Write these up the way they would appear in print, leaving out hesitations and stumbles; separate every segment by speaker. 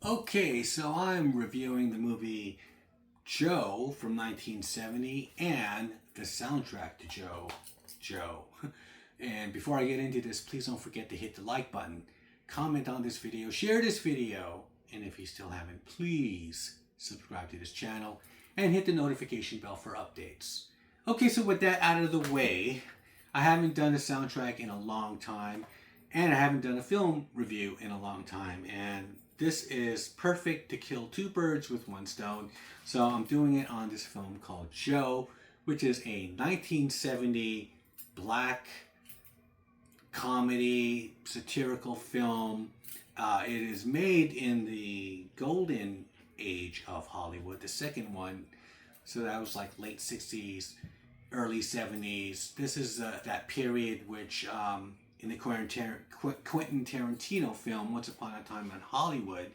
Speaker 1: Okay, so I'm reviewing the movie Joe from 1970 and the soundtrack to Joe. And before I get into this, please don't forget to hit the like button, comment on this video, share this video, and if you still haven't, please subscribe to this channel and hit the notification bell for updates. Okay, so with that out of the way, I haven't done a soundtrack in a long time, and I haven't done a film review in a long time, and this is perfect to kill two birds with one stone. So I'm doing it on this film called Joe, which is a 1970 black comedy satirical film. It is made in the golden age of Hollywood, the second one. So that was like late 60s, early 70s. This is that period which in the Quentin Tarantino film, Once Upon a Time in Hollywood,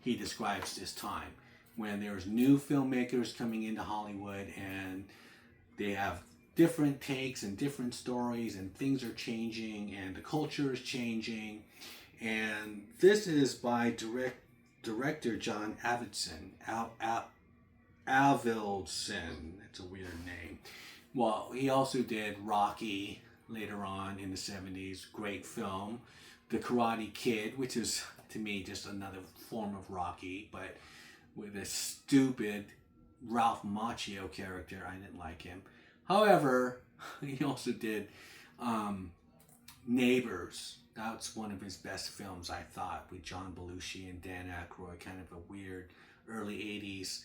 Speaker 1: he describes this time when there's new filmmakers coming into Hollywood and they have different takes and different stories and things are changing and the culture is changing. And this is by director John Avildsen. Avildsen, that's a weird name. Well, he also did Rocky later on in the 70s, great film. The Karate Kid, which is to me just another form of Rocky, but with a stupid Ralph Macchio character. I didn't like him. However, he also did Neighbors. That's one of his best films, I thought, with John Belushi and Dan Aykroyd, kind of a weird early 80s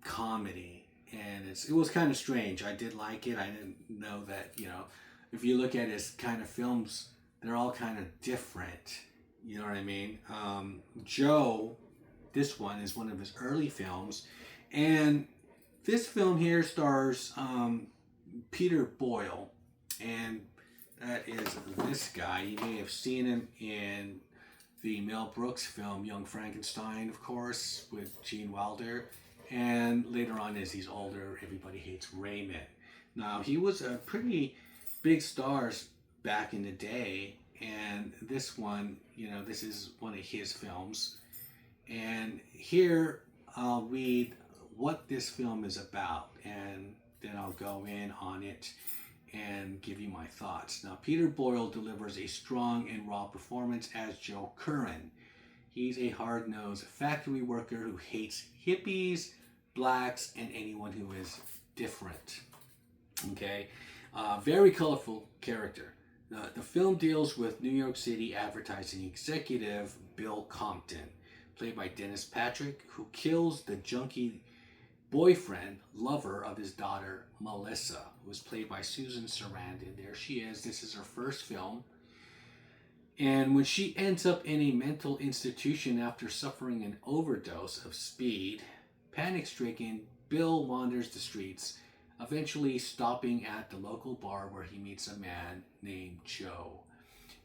Speaker 1: comedy. And it was kind of strange. I did like it. I didn't know that, if you look at his kind of films, they're all kind of different. You know what I mean? Joe, this one is one of his early films. And this film here stars Peter Boyle. And that is this guy. You may have seen him in the Mel Brooks film, Young Frankenstein, of course, with Gene Wilder. And later on, as he's older, Everybody Hates Raymond. Now, he was a pretty big stars back in the day, and this one, this is one of his films. And here I'll read what this film is about, and then I'll go in on it and give you my thoughts. Now, Peter Boyle delivers a strong and raw performance as Joe Curran. He's a hard-nosed factory worker who hates hippies, blacks, and anyone who is different. Okay? Very colorful character. The film deals with New York City advertising executive Bill Compton, played by Dennis Patrick, who kills the junkie boyfriend, lover of his daughter, Melissa, who was played by Susan Sarandon. There she is. This is her first film. And when she ends up in a mental institution after suffering an overdose of speed, panic-stricken, Bill wanders the streets, eventually stopping at the local bar where he meets a man named Joe.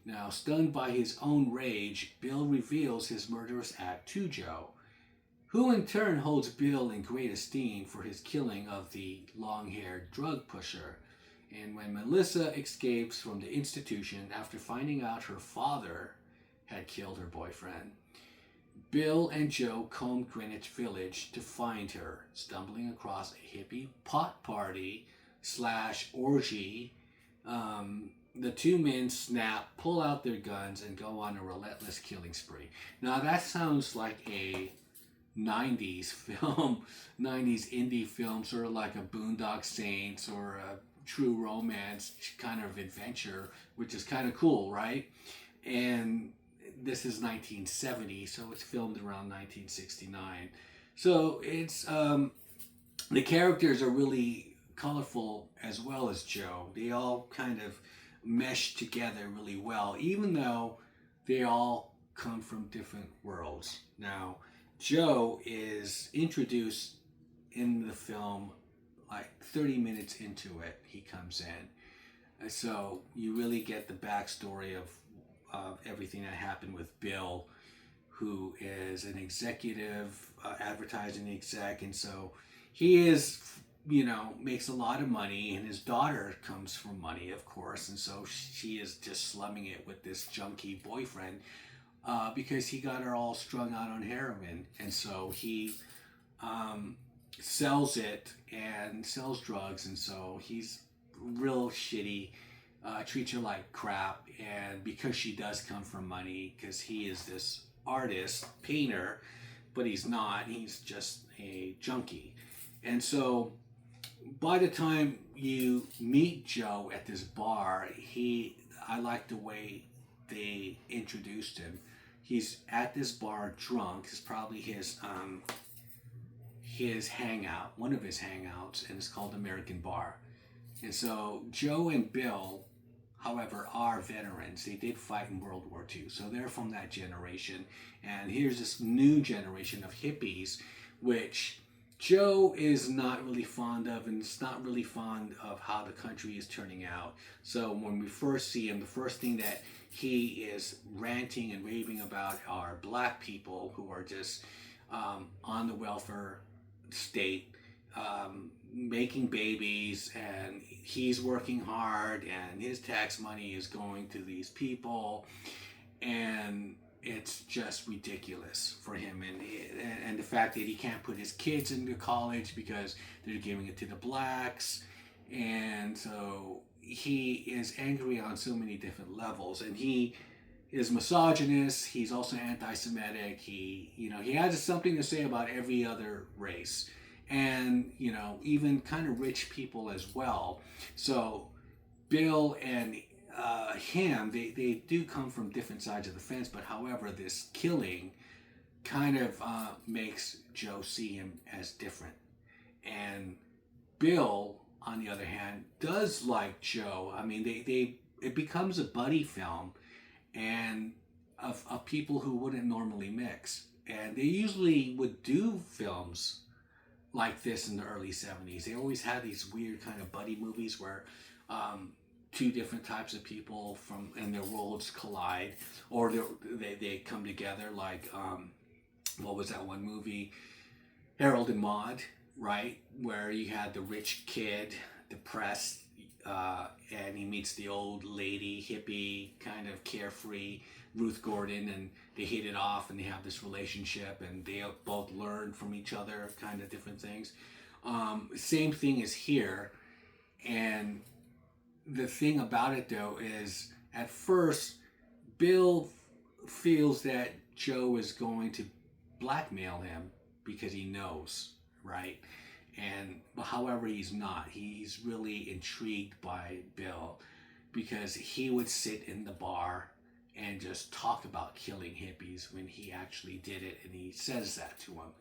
Speaker 1: Now, stunned by his own rage, Bill reveals his murderous act to Joe, who in turn holds Bill in great esteem for his killing of the long-haired drug pusher. And when Melissa escapes from the institution after finding out her father had killed her boyfriend, Bill and Joe comb Greenwich Village to find her, stumbling across a hippie pot party / orgy. The two men snap, pull out their guns, and go on a relentless killing spree. Now that sounds like a 90s film, 90s indie film, sort of like a Boondock Saints or a True Romance kind of adventure, which is kind of cool, right? And this is 1970, so it's filmed around 1969. So it's the characters are really colorful as well as Joe. They all kind of mesh together really well, even though they all come from different worlds. Now, Joe is introduced in the film like 30 minutes into it. He comes in. So you really get the backstory of everything that happened with Bill, who is an executive, advertising exec, and so he is, makes a lot of money, and his daughter comes from money, of course, and so she is just slumming it with this junkie boyfriend because he got her all strung out on heroin, and so he um, sells it and sells drugs, and so he's real shitty. Treats her like crap, and because she does come from money, because he is this artist, painter, but he's not. He's just a junkie, and so by the time you meet Joe at this bar, I like the way they introduced him. He's at this bar drunk. It's probably his hangout, one of his hangouts, and it's called American Bar. And so Joe and Bill, however, are veterans. They did fight in World War II, so they're from that generation. And here's this new generation of hippies, which Joe is not really fond of, and it's not really fond of how the country is turning out. So when we first see him, the first thing that he is ranting and raving about are black people who are just on the welfare state, making babies, and he's working hard, and his tax money is going to these people, and it's just ridiculous for him, and the fact that he can't put his kids into college because they're giving it to the blacks, and so he is angry on so many different levels, and he is misogynist. He's also anti-Semitic. He has something to say about every other race, and even kind of rich people as well. So Bill and him, they do come from different sides of the fence, but however, this killing kind of makes Joe see him as different. And Bill, on the other hand, does like Joe. I mean, it becomes a buddy film, and of people who wouldn't normally mix. And they usually would do films like this in the early 70s. They always had these weird kind of buddy movies where two different types of people and their worlds collide, or they come together, like what was that one movie, Harold and Maude, right, where you had the rich kid, depressed, and he meets the old lady, hippie, kind of carefree Ruth Gordon, and they hit it off, and they have this relationship, and they both learn from each other, kind of different things. Same thing is here, and the thing about it, though, is at first, Bill feels that Joe is going to blackmail him because he knows, right? But however, he's not. He's really intrigued by Bill because he would sit in the bar and just talk about killing hippies when he actually did it, and he says that to him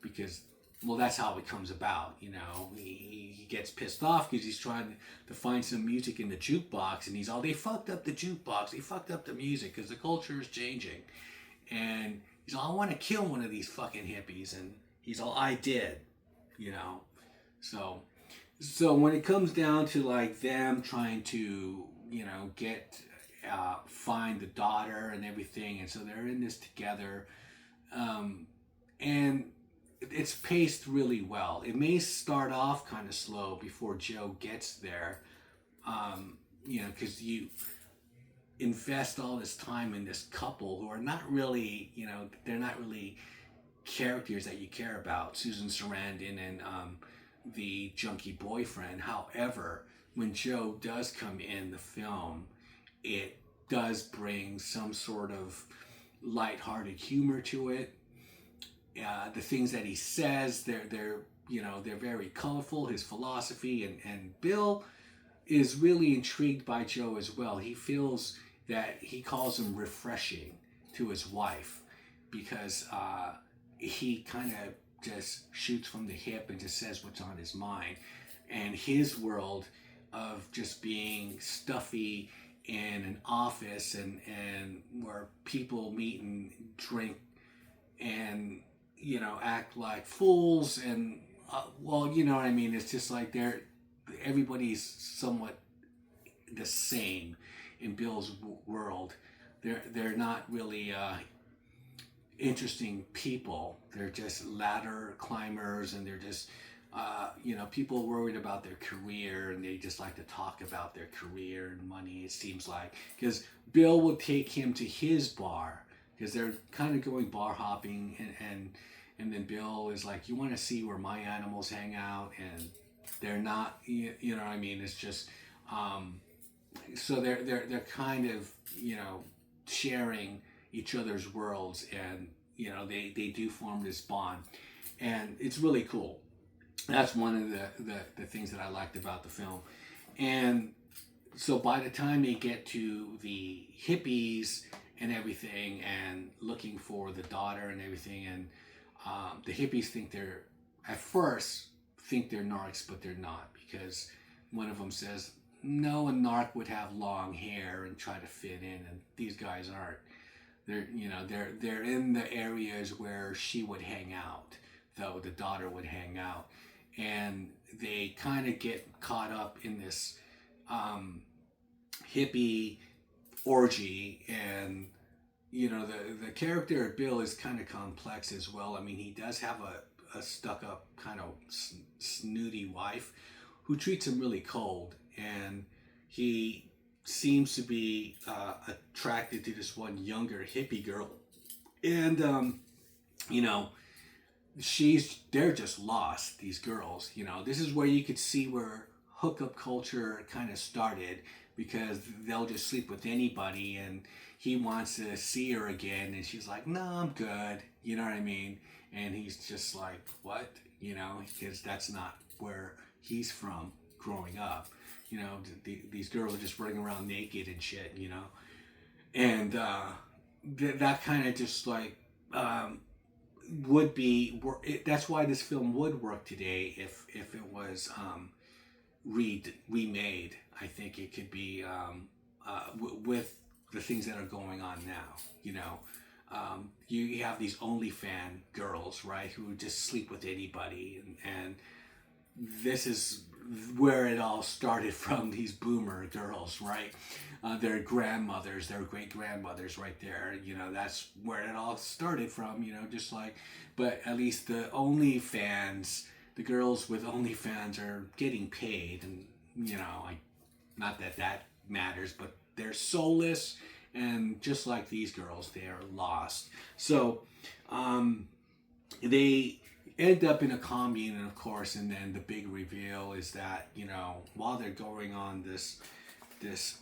Speaker 1: because, well, that's how it comes about. He gets pissed off because he's trying to find some music in the jukebox, and they fucked up the jukebox, they fucked up the music because the culture is changing, and he's all, I want to kill one of these fucking hippies, and he's all, I did. So when it comes down to like them trying to get find the daughter and everything, and so they're in this together, and it's paced really well. It may start off kind of slow before Joe gets there, because you invest all this time in this couple who are not really, they're not really characters that you care about, Susan Sarandon and the junkie boyfriend. However, when Joe does come in the film, it does bring some sort of lighthearted humor to it. The things that he says, they're very colorful. His philosophy, and Bill is really intrigued by Joe as well. He feels that he calls him refreshing to his wife because he kind of just shoots from the hip and just says what's on his mind. And his world of just being stuffy in an office and where people meet and drink and act like fools, and you know what I mean, it's just like everybody's somewhat the same in Bill's world. They're not really interesting people. They're just ladder climbers, and they're just people worried about their career, and they just like to talk about their career and money, it seems like, because Bill will take him to his bar because they're kind of going bar hopping, and then Bill is like, you want to see where my animals hang out, and they're not, you know what I mean? It's just, so they're kind of, sharing each other's worlds, and they do form this bond, and it's really cool. That's one of the things that I liked about the film. And so by the time they get to the hippies and everything, and looking for the daughter and everything, and the hippies at first think they're narcs, but they're not, because one of them says, no, a narc would have long hair and try to fit in, and these guys aren't. They're in the areas where she would hang out, though the daughter would hang out, and they kind of get caught up in this hippie orgy. And the character of Bill is kind of complex as well. I mean, he does have a stuck up kind of snooty wife who treats him really cold, and he seems to be attracted to this one younger hippie girl, and they're just lost, these girls. This is where you could see where hookup culture kind of started, because they'll just sleep with anybody, and he wants to see her again, and she's like, no, I'm good, you know what I mean? And he's just like, what? Because that's not where he's from growing up. These girls are just running around naked and shit, and that kind of just like would be, that's why this film would work today if it was remade. I think it could be with the things that are going on now. You have these OnlyFans girls, right, who just sleep with anybody, and this is where it all started from, these boomer girls, right? Their grandmothers, their great grandmothers, right there. That's where it all started from. Just like, but at least the girls with OnlyFans are getting paid, and not that matters, but they're soulless, and just like these girls, they are lost. So they end up in a commune, and of course, and then the big reveal is that while they're going on this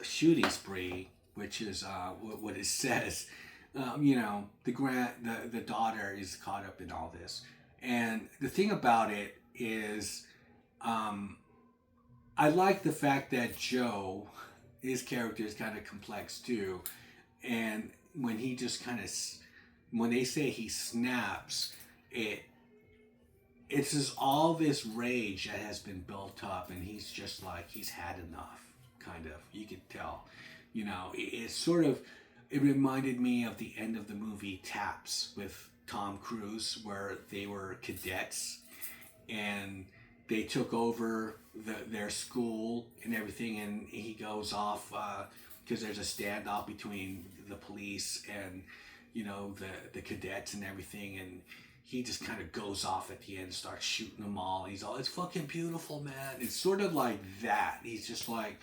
Speaker 1: shooting spree, which is what it says, the daughter is caught up in all this. And the thing about it is, I like the fact that Joe, his character, is kind of complex too, and when he just kind of, when they say he snaps, it's just all this rage that has been built up, and he's just like, he's had enough, kind of. You could tell. It's sort of, it reminded me of the end of the movie Taps with Tom Cruise, where they were cadets, and they took over their school and everything, and he goes off, because there's a standoff between the police and, the cadets and everything, and he just kind of goes off at the end and starts shooting them all. He's all, it's fucking beautiful, man. It's sort of like that. He's just like,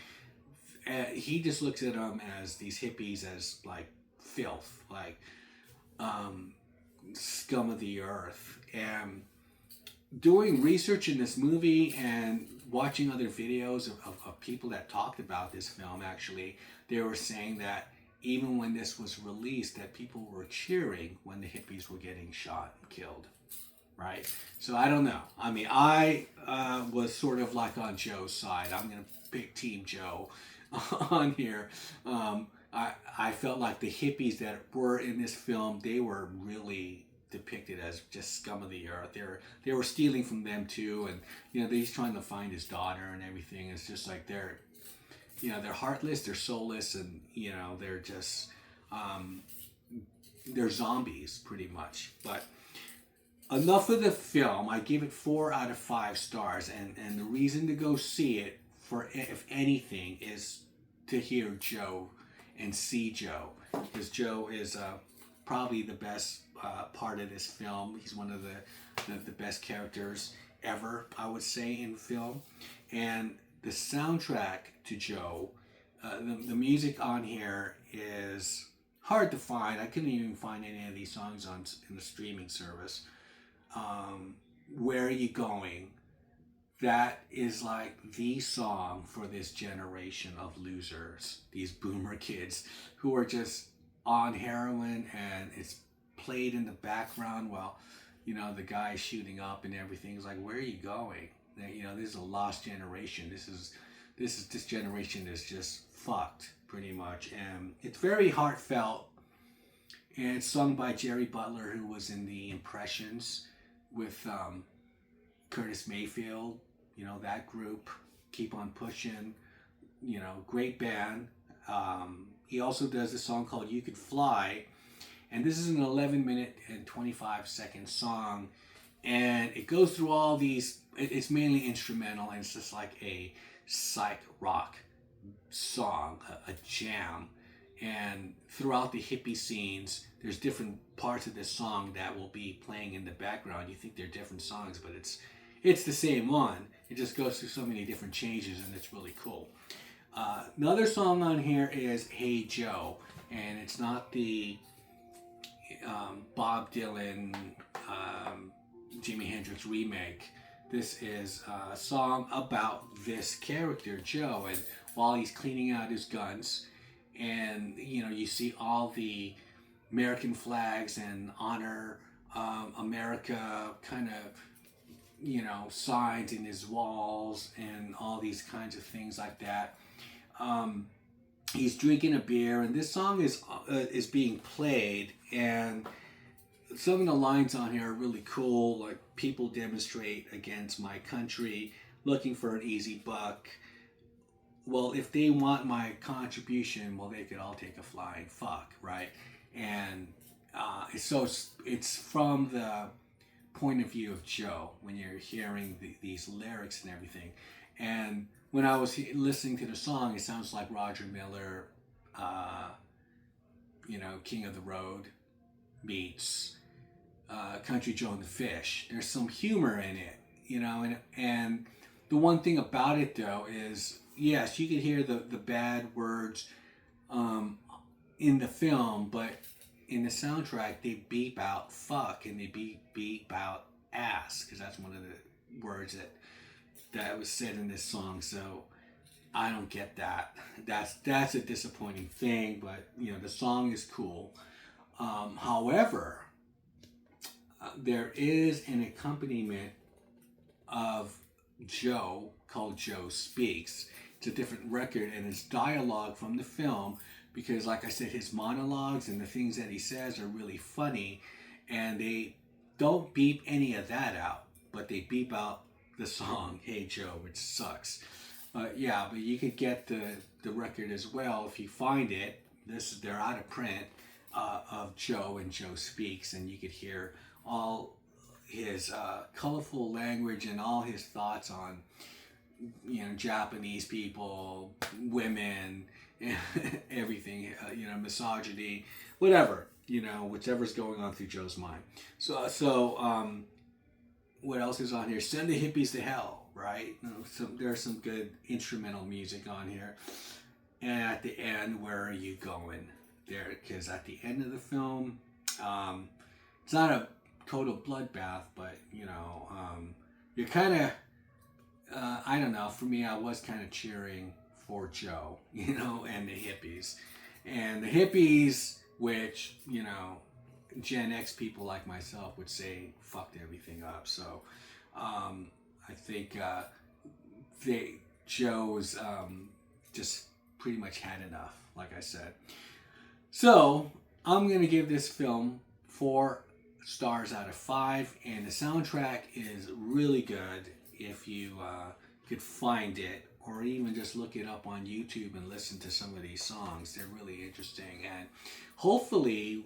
Speaker 1: he just looks at them as these hippies as like filth, like scum of the earth. And doing research in this movie and watching other videos of people that talked about this film, actually, they were saying that even when this was released, that people were cheering when the hippies were getting shot and killed, right? So I don't know. I mean, I was sort of like on Joe's side. I'm going to pick Team Joe on here. I felt like the hippies that were in this film, they were really depicted as just scum of the earth. They were stealing from them too, and he's trying to find his daughter and everything. It's just like they're heartless, they're soulless, and they're just they're zombies pretty much. But enough of the film. I give it 4 out of 5 stars, and the reason to go see it, for if anything, is to hear Joe and see Joe, because Joe is probably the best part of this film. He's one of the best characters ever, I would say, in film. And the soundtrack to Joe, the music on here is hard to find. I couldn't even find any of these songs on in the streaming service. Where Are You Going? That is like the song for this generation of losers, these boomer kids who are just on heroin, and it's played in the background while, the guy shooting up and everything. Is like, where are you going? This is a lost generation. This generation is just fucked pretty much, and it's very heartfelt. And it's sung by Jerry Butler, who was in the Impressions with Curtis Mayfield. That group, Keep on Pushing. Great band. He also does a song called You Could Fly, and this is an 11-minute and 25-second song, and it goes through all these. It's mainly instrumental, and it's just like a psych rock song, a jam. And throughout the hippie scenes, there's different parts of this song that will be playing in the background. You think they're different songs, but it's the same one. It just goes through so many different changes, and it's really cool. Another song on here is Hey Joe, and it's not the Bob Dylan, Jimi Hendrix remake. This is a song about this character, Joe, and while he's cleaning out his guns, and you see all the American flags and honor America kind of signs in his walls and all these kinds of things like that. He's drinking a beer, and this song is being played, and some of the lines on here are really cool, like people demonstrate against my country, looking for an easy buck. Well, if they want my contribution, well, they could all take a flying fuck, right? And it's from the point of view of Joe when you're hearing these lyrics and everything. And when I was listening to the song, it sounds like Roger Miller, King of the Road meets Country Joe and the Fish. There's some humor in it, and the one thing about it though is, yes, you can hear the bad words in the film, but in the soundtrack they beep out fuck and they beep out ass, because that's one of the words that was said in this song. So I don't get that. That's a disappointing thing, but the song is cool. However, there is an accompaniment of Joe called Joe Speaks. It's a different record, and it's dialogue from the film, because like I said, his monologues and the things that he says are really funny, and they don't beep any of that out, but they beep out the song Hey Joe, which sucks. But you could get the record as well if you find it. They're out of print, of Joe and Joe Speaks, and you could hear all his colorful language and all his thoughts on Japanese people, women, everything, misogyny, whatever, whichever's going on through Joe's mind. So what else is on here? Send the hippies to hell, right? There's some good instrumental music on here. And at the end, where are you going? There, because at the end of the film, it's not a total bloodbath, but you're kind of, I don't know. For me, I was kind of cheering for Joe, and the hippies, which Gen X people like myself would say fucked everything up. So I think Joe's just pretty much had enough, like I said. So I'm gonna give this film 4 stars out of 5, and the soundtrack is really good. If you could find it, or even just look it up on YouTube and listen to some of these songs, they're really interesting. And hopefully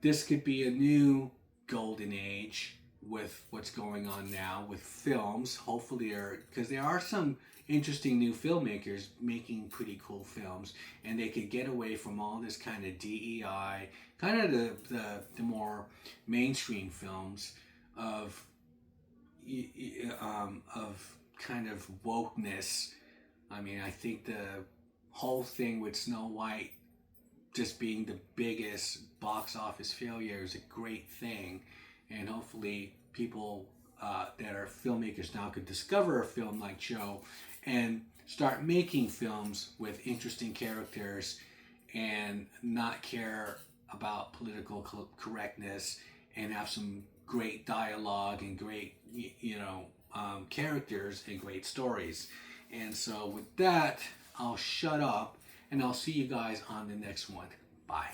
Speaker 1: this could be a new golden age with what's going on now with films. Hopefully, because there are some interesting new filmmakers making pretty cool films, and they could get away from all this kind of DEI, kind of the more mainstream films of kind of wokeness. I mean, I think the whole thing with Snow White just being the biggest box office failure is a great thing, and hopefully people that are filmmakers now could discover a film like Joe and start making films with interesting characters and not care about political correctness and have some great dialogue and great characters and great stories. And so with that, I'll shut up and I'll see you guys on the next one. Bye.